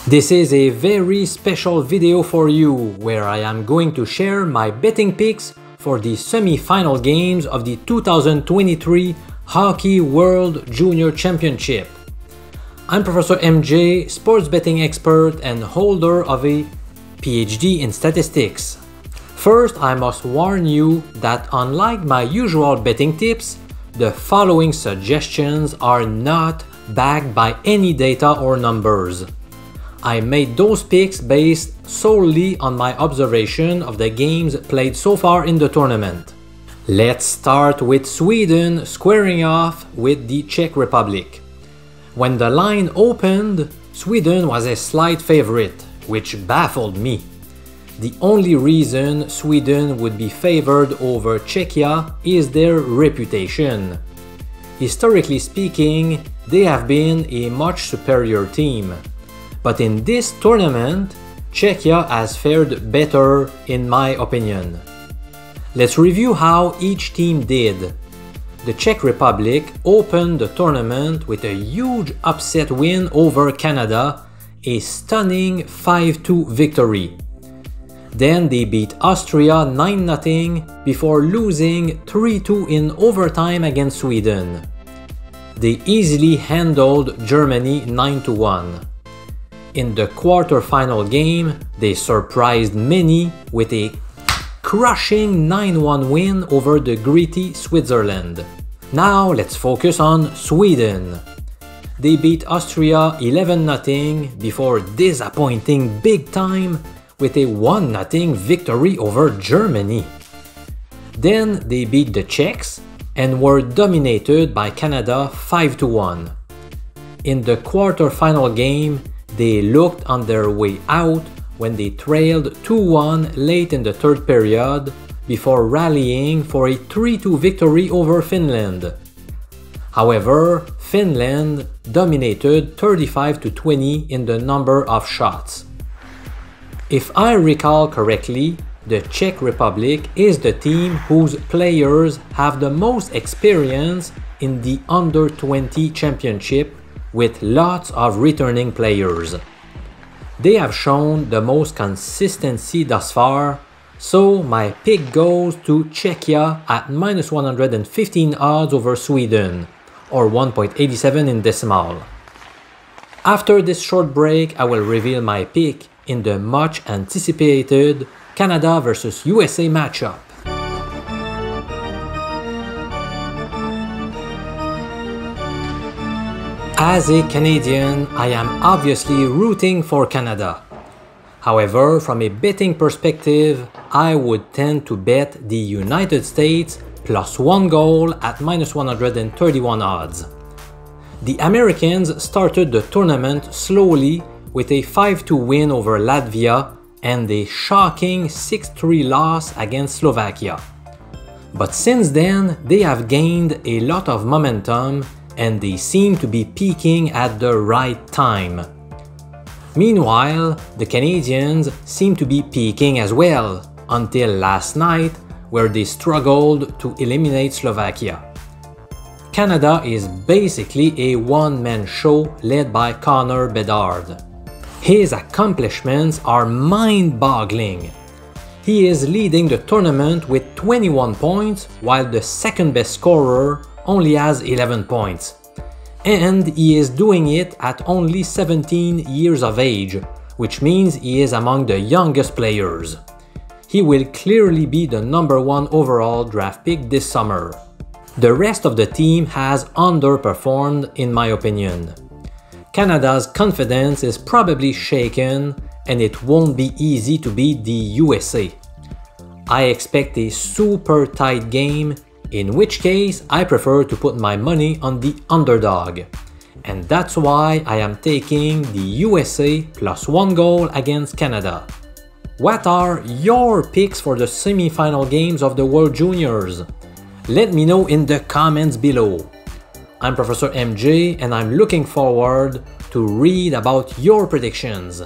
This is a very special video for you where I am going to share my betting picks for the semi-final games of the 2023 Hockey World Junior Championship. I'm Professor MJ, sports betting expert and holder of a PhD in statistics. First, I must warn you that unlike my usual betting tips, the following suggestions are not backed by any data or numbers. I made those picks based solely on my observation of the games played so far in the tournament. Let's start with Sweden squaring off with the Czech Republic. When the line opened, Sweden was a slight favorite, which baffled me. The only reason Sweden would be favored over Czechia is their reputation. Historically speaking, they have been a much superior team. But in this tournament, Czechia has fared better in my opinion. Let's review how each team did. The Czech Republic opened the tournament with a huge upset win over Canada, a stunning 5-2 victory. Then they beat Austria 9-0 before losing 3-2 in overtime against Sweden. They easily handled Germany 9-1. In the quarter-final game, they surprised many with a crushing 9-1 win over the gritty Switzerland. Now let's focus on Sweden. They beat Austria 11-0 before disappointing big time with a 1-0 victory over Germany. Then they beat the Czechs and were dominated by Canada 5-1. In the quarter-final game, they looked on their way out when they trailed 2-1 late in the third period before rallying for a 3-2 victory over Finland. However, Finland dominated 35-20 in the number of shots. If I recall correctly, the Czech Republic is the team whose players have the most experience in the Under-20 Championship, with lots of returning players. They have shown the most consistency thus far, so my pick goes to Czechia at -115 odds over Sweden, or 1.87 in decimal. After this short break, I will reveal my pick in the much anticipated Canada vs USA matchup. As a Canadian, I am obviously rooting for Canada. However, from a betting perspective, I would tend to bet the United States +1 goal at -131 odds. The Americans started the tournament slowly with a 5-2 win over Latvia and a shocking 6-3 loss against Slovakia. But since then, they have gained a lot of momentum and they seem to be peaking at the right time. Meanwhile, the Canadians seem to be peaking as well, until last night where they struggled to eliminate Slovakia. Canada is basically a one-man show led by Connor Bedard. His accomplishments are mind-boggling. He is leading the tournament with 21 points while the second best scorer only has 11 points. And he is doing it at only 17 years of age, which means he is among the youngest players. He will clearly be the #1 overall draft pick this summer. The rest of the team has underperformed in my opinion. Canada's confidence is probably shaken and it won't be easy to beat the USA. I expect a super tight game, in which case I prefer to put my money on the underdog. And that's why I am taking the USA +1 goal against Canada. What are your picks for the semi-final games of the World Juniors? Let me know in the comments below. I'm Professor MJ and I'm looking forward to read about your predictions.